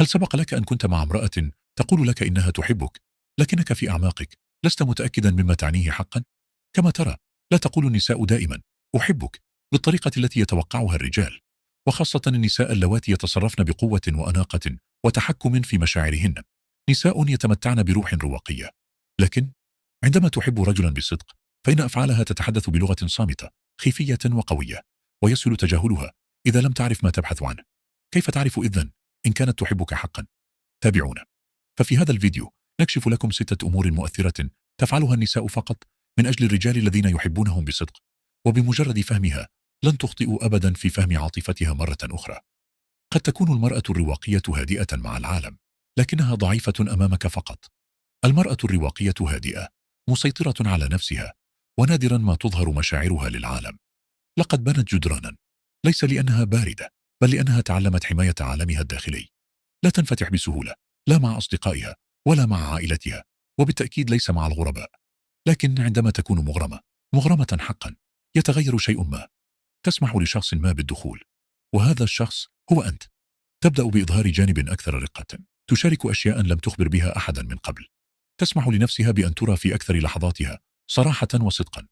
هل سبق لك أن كنت مع امرأة تقول لك إنها تحبك، لكنك في أعماقك لست متأكدا مما تعنيه حقا؟ كما ترى، لا تقول النساء دائما أحبك بالطريقة التي يتوقعها الرجال، وخاصة النساء اللواتي يتصرفن بقوة وأناقة وتحكم في مشاعرهن، نساء يتمتعن بروح رواقية. لكن عندما تحب رجلا بصدق، فإن أفعالها تتحدث بلغة صامتة خفية وقوية، ويسهل تجاهلها إذا لم تعرف ما تبحث عنه. كيف تعرف إذن إن كانت تحبك حقا؟ تابعونا. ففي هذا الفيديو نكشف لكم 6 أمور مؤثرة تفعلها النساء فقط من أجل الرجال الذين يحبونهم بصدق، وبمجرد فهمها لن تخطئوا أبدا في فهم عاطفتها مرة أخرى. قد تكون المرأة الرواقية هادئة مع العالم، لكنها ضعيفة أمامك فقط. المرأة الرواقية هادئة، مسيطرة على نفسها، ونادرا ما تظهر مشاعرها للعالم. لقد بنت جدرانا، ليس لأنها باردة، بل لأنها تعلمت حماية عالمها الداخلي. لا تنفتح بسهولة، لا مع أصدقائها ولا مع عائلتها، وبالتأكيد ليس مع الغرباء. لكن عندما تكون مغرمة حقا، يتغير شيء ما. تسمح لشخص ما بالدخول، وهذا الشخص هو أنت. تبدأ بإظهار جانب أكثر رقة، تشارك أشياء لم تخبر بها أحدا من قبل. تسمح لنفسها بأن ترى في أكثر لحظاتها صراحة وصدقا.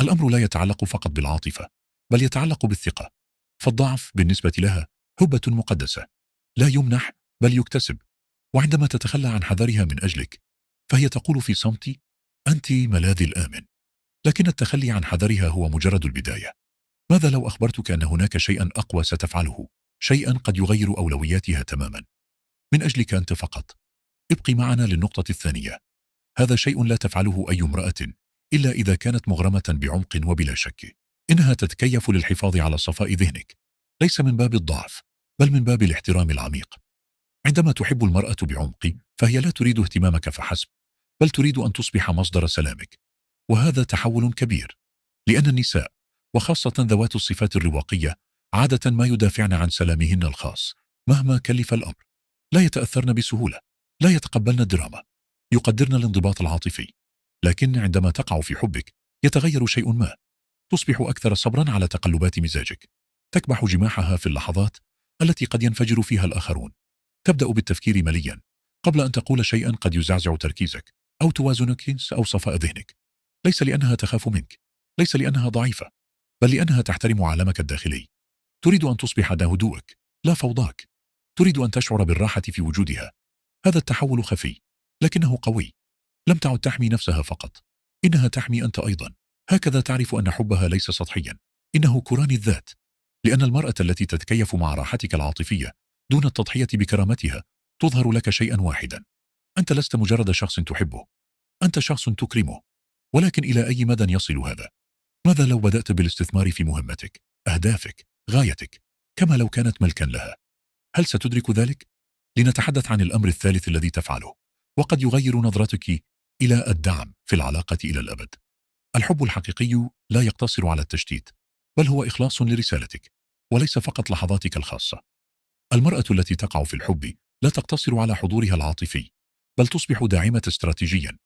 الأمر لا يتعلق فقط بالعاطفة، بل يتعلق بالثقة. فالضعف بالنسبة لها هبة مقدسة، لا يمنح بل يكتسب. وعندما تتخلى عن حذرها من أجلك، فهي تقول في صمت: أنت ملاذي الآمن. لكن التخلي عن حذرها هو مجرد البداية. ماذا لو أخبرتك أن هناك شيئا أقوى ستفعله، شيئا قد يغير أولوياتها تماما من أجلك أنت فقط؟ ابقي معنا للنقطة الثانية. هذا شيء لا تفعله أي امرأة إلا إذا كانت مغرمة بعمق، وبلا شك إنها تتكيف للحفاظ على صفاء ذهنك، ليس من باب الضعف، بل من باب الاحترام العميق. عندما تحب المرأة بعمق، فهي لا تريد اهتمامك فحسب، بل تريد أن تصبح مصدر سلامك. وهذا تحول كبير، لأن النساء، وخاصة ذوات الصفات الرواقية، عادة ما يدافعن عن سلامهن الخاص مهما كلف الأمر. لا يتأثرن بسهولة، لا يتقبلن الدراما، يقدرن الانضباط العاطفي. لكن عندما تقع في حبك، يتغير شيء ما. تصبح أكثر صبرا على تقلبات مزاجك، تكبح جماحها في اللحظات التي قد ينفجر فيها الآخرون. تبدأ بالتفكير مليا قبل أن تقول شيئا قد يزعزع تركيزك أو توازنك أو صفاء ذهنك. ليس لأنها تخاف منك، ليس لأنها ضعيفة، بل لأنها تحترم عالمك الداخلي. تريد أن تصبح ذا هدوءك، لا فوضاك. تريد أن تشعر بالراحة في وجودها. هذا التحول خفي، لكنه قوي. لم تعد تحمي نفسها فقط، إنها تحمي أنت أيضا. هكذا تعرف أن حبها ليس سطحيا، إنه كران الذات. لأن المرأة التي تتكيف مع راحتك العاطفية دون التضحية بكرامتها تظهر لك شيئا واحدا: أنت لست مجرد شخص تحبه، أنت شخص تكرمه. ولكن إلى أي مدى يصل هذا؟ ماذا لو بدأت بالاستثمار في مهمتك، أهدافك، غايتك، كما لو كانت ملكا لها؟ هل ستدرك ذلك؟ لنتحدث عن الأمر الثالث الذي تفعله، وقد يغير نظرتك إلى الدعم في العلاقة إلى الأبد. الحب الحقيقي لا يقتصر على التشتيت، بل هو إخلاص لرسالتك، وليس فقط لحظاتك الخاصة. المرأة التي تقع في الحب لا تقتصر على حضورها العاطفي، بل تصبح داعمة استراتيجيا.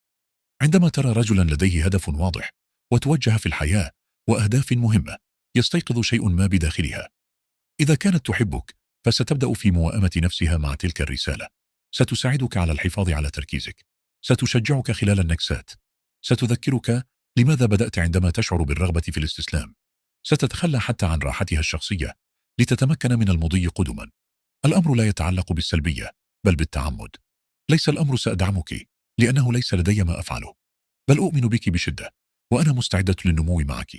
عندما ترى رجلا لديه هدف واضح وتوجه في الحياة وأهداف مهمة، يستيقظ شيء ما بداخلها. إذا كانت تحبك، فستبدأ في موائمة نفسها مع تلك الرسالة. ستساعدك على الحفاظ على تركيزك، ستشجعك خلال النكسات، ستذكرك لماذا بدأت عندما تشعر بالرغبة في الاستسلام. ستتخلى حتى عن راحتها الشخصية لتتمكن من المضي قدما. الأمر لا يتعلق بالسلبية، بل بالتعمد. ليس الأمر سأدعمك لأنه ليس لدي ما أفعله، بل أؤمن بك بشدة، وأنا مستعدة للنمو معك.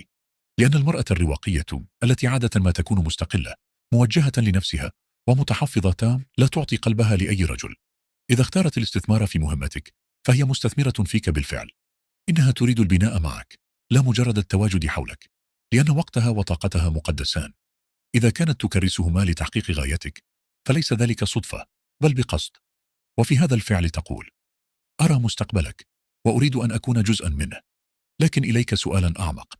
لأن المرأة الرواقية التي عادة ما تكون مستقلة، موجهة لنفسها، ومتحفظة، لا تعطي قلبها لأي رجل. إذا اختارت الاستثمار في مهمتك، فهي مستثمرة فيك بالفعل. إنها تريد البناء معك، لا مجرد التواجد حولك، لأن وقتها وطاقتها مقدسان. إذا كانت تكرسهما لتحقيق غايتك، فليس ذلك صدفة، بل بقصد. وفي هذا الفعل تقول: أرى مستقبلك، وأريد أن أكون جزءا منه. لكن إليك سؤالا أعمق: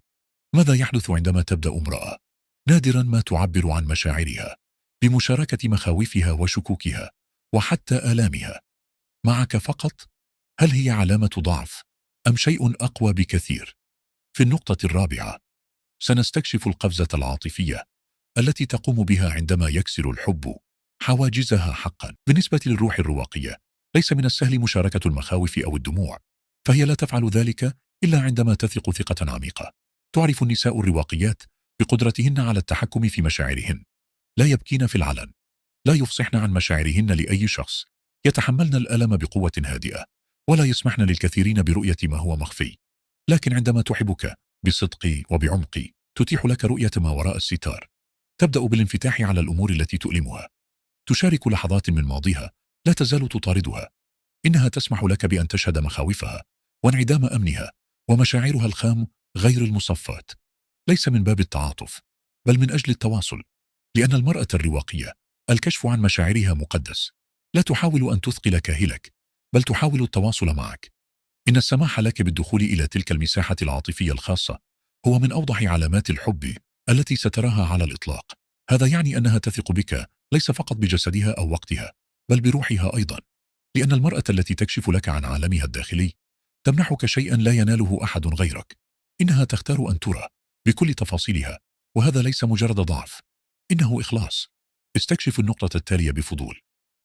ماذا يحدث عندما تبدأ امرأة نادرا ما تعبر عن مشاعرها بمشاركة مخاوفها وشكوكها وحتى آلامها معك فقط؟ هل هي علامة ضعف أم شيء أقوى بكثير؟ في النقطة الرابعة سنستكشف القفزة العاطفية التي تقوم بها عندما يكسر الحب حواجزها حقا. بالنسبة للروح الرواقية، ليس من السهل مشاركة المخاوف أو الدموع، فهي لا تفعل ذلك إلا عندما تثق ثقة عميقة. تعرف النساء الرواقيات بقدرتهن على التحكم في مشاعرهن، لا يبكين في العلن، لا يفصحن عن مشاعرهن لأي شخص، يتحملن الألم بقوة هادئة، ولا يسمحن للكثيرين برؤية ما هو مخفي. لكن عندما تحبك بصدق وبعمق، تتيح لك رؤية ما وراء الستار. تبدأ بالانفتاح على الأمور التي تؤلمها، تشارك لحظات من ماضيها لا تزال تطاردها. إنها تسمح لك بأن تشهد مخاوفها وانعدام أمنها ومشاعرها الخام غير المصفات، ليس من باب التعاطف، بل من أجل التواصل. لأن المرأة الرواقية الكشف عن مشاعرها مقدس، لا تحاول أن تثقل كاهلك، بل تحاول التواصل معك. إن السماح لك بالدخول إلى تلك المساحة العاطفية الخاصة هو من أوضح علامات الحب التي ستراها على الإطلاق. هذا يعني أنها تثق بك ليس فقط بجسدها أو وقتها، بل بروحها أيضا. لأن المرأة التي تكشف لك عن عالمها الداخلي تمنحك شيئا لا يناله أحد غيرك. إنها تختار أن ترى بكل تفاصيلها، وهذا ليس مجرد ضعف، إنه إخلاص. استكشف النقطة التالية بفضول: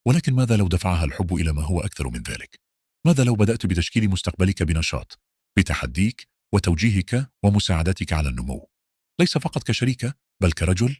ولكن ماذا لو دفعها الحب إلى ما هو أكثر من ذلك؟ ماذا لو بدأت بتشكيل مستقبلك بنشاط، بتحديك وتوجيهك ومساعدتك على النمو، ليس فقط كشريكة بل كرجل؟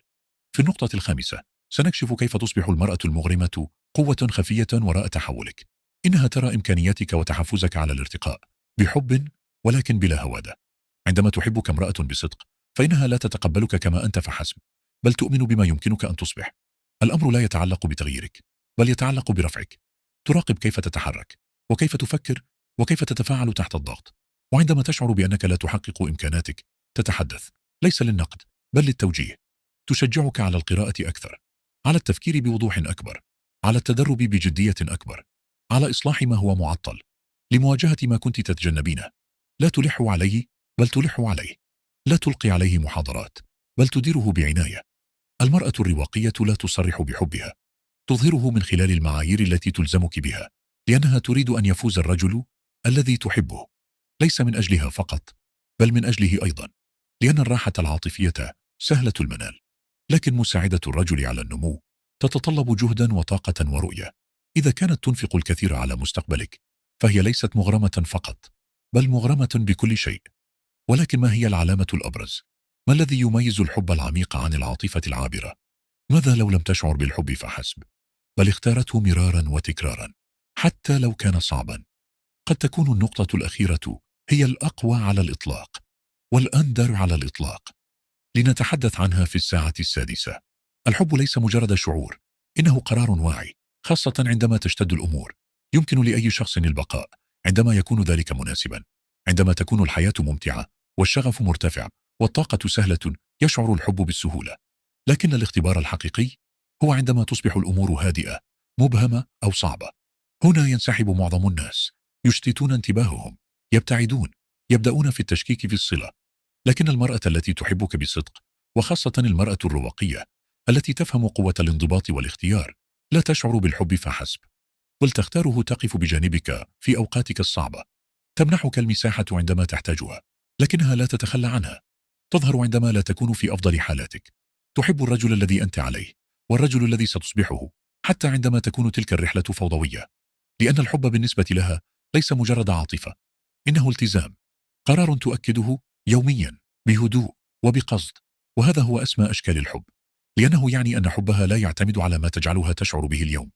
في النقطة الخامسة سنكشف كيف تصبح المرأة المغرمة قوة خفية وراء تحولك. إنها ترى إمكانياتك وتحفزك على الارتقاء بحب ولكن بلا هوادة. عندما تحبك امرأة بصدق، فإنها لا تتقبلك كما أنت فحسب، بل تؤمن بما يمكنك أن تصبح. الأمر لا يتعلق بتغييرك، بل يتعلق برفعك. تراقب كيف تتحرك، وكيف تفكر، وكيف تتفاعل تحت الضغط. وعندما تشعر بأنك لا تحقق إمكاناتك، تتحدث ليس للنقد بل للتوجيه. تشجعك على القراءة أكثر، على التفكير بوضوح أكبر، على التدرب بجدية أكبر، على إصلاح ما هو معطل، لمواجهة ما كنت تتجنبينه. لا تلح عليه بل تلح عليه، لا تلقي عليه محاضرات بل تديره بعناية. المرأة الرواقية لا تصرح بحبها، تظهره من خلال المعايير التي تلزمك بها، لأنها تريد أن يفوز الرجل الذي تحبه، ليس من أجلها فقط بل من أجله أيضا. لأن الراحة العاطفية سهلة المنال، لكن مساعدة الرجل على النمو تتطلب جهدا وطاقة ورؤية. إذا كانت تنفق الكثير على مستقبلك، فهي ليست مغرمة فقط بل مغرمة بكل شيء. ولكن ما هي العلامة الأبرز؟ ما الذي يميز الحب العميق عن العاطفة العابرة؟ ماذا لو لم تشعر بالحب فحسب، بل اختارته مرارا وتكرارا حتى لو كان صعبا؟ قد تكون النقطة الأخيرة هي الأقوى على الإطلاق والأندر على الإطلاق، لنتحدث عنها في الساعة السادسة. الحب ليس مجرد شعور، إنه قرار واعي، خاصة عندما تشتد الأمور. يمكن لأي شخص البقاء عندما يكون ذلك مناسبا. عندما تكون الحياة ممتعة والشغف مرتفع والطاقة سهلة، يشعر الحب بالسهولة. لكن الاختبار الحقيقي هو عندما تصبح الأمور هادئة، مبهمة أو صعبة. هنا ينسحب معظم الناس، يشتتون انتباههم، يبتعدون، يبدأون في التشكيك في الصلة. لكن المرأة التي تحبك بصدق، وخاصة المرأة الرواقية التي تفهم قوة الانضباط والاختيار، لا تشعر بالحب فحسب، بل تختاره تقف بجانبك في أوقاتك الصعبة، تمنحك المساحة عندما تحتاجها، لكنها لا تتخلى عنها. تظهر عندما لا تكون في أفضل حالاتك. تحب الرجل الذي أنت عليه، والرجل الذي ستصبحه، حتى عندما تكون تلك الرحلة فوضوية. لأن الحب بالنسبة لها ليس مجرد عاطفة، إنه التزام، قرار تؤكده يوميا بهدوء وبقصد. وهذا هو أسمى أشكال الحب، لأنه يعني أن حبها لا يعتمد على ما تجعلها تشعر به اليوم،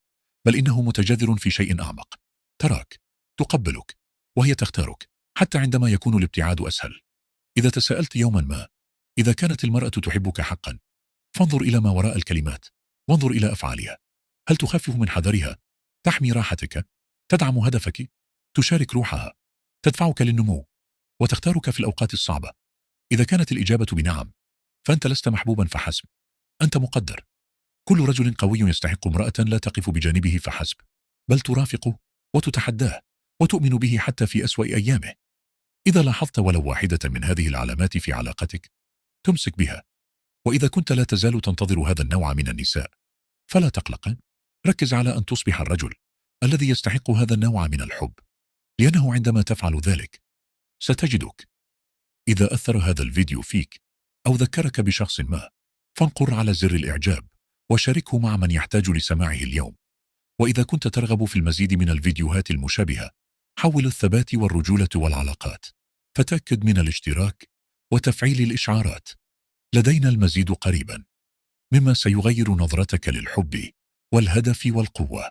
بل إنه متجذر في شيء أعمق. تراك، تقبلك، وهي تختارك حتى عندما يكون الابتعاد أسهل. إذا تساءلت يوما ما إذا كانت المرأة تحبك حقا، فانظر إلى ما وراء الكلمات، وانظر إلى أفعالها. هل تخفف من حذرها؟ تحمي راحتك؟ تدعم هدفك؟ تشارك روحها؟ تدفعك للنمو وتختارك في الأوقات الصعبة؟ إذا كانت الإجابة بنعم، فأنت لست محبوبا فحسب، أنت مقدر. كل رجل قوي يستحق امرأة لا تقف بجانبه فحسب، بل ترافقه وتتحداه وتؤمن به حتى في أسوأ أيامه. إذا لاحظت ولو واحدة من هذه العلامات في علاقتك، تمسك بها. وإذا كنت لا تزال تنتظر هذا النوع من النساء، فلا تقلق. ركز على أن تصبح الرجل الذي يستحق هذا النوع من الحب، لأنه عندما تفعل ذلك ستجدك. إذا أثر هذا الفيديو فيك أو ذكرك بشخص ما، فانقر على زر الإعجاب وشاركه مع من يحتاج لسماعه اليوم. وإذا كنت ترغب في المزيد من الفيديوهات المشابهة حول الثبات والرجولة والعلاقات، فتأكد من الاشتراك وتفعيل الإشعارات. لدينا المزيد قريبا مما سيغير نظرتك للحب والهدف والقوة.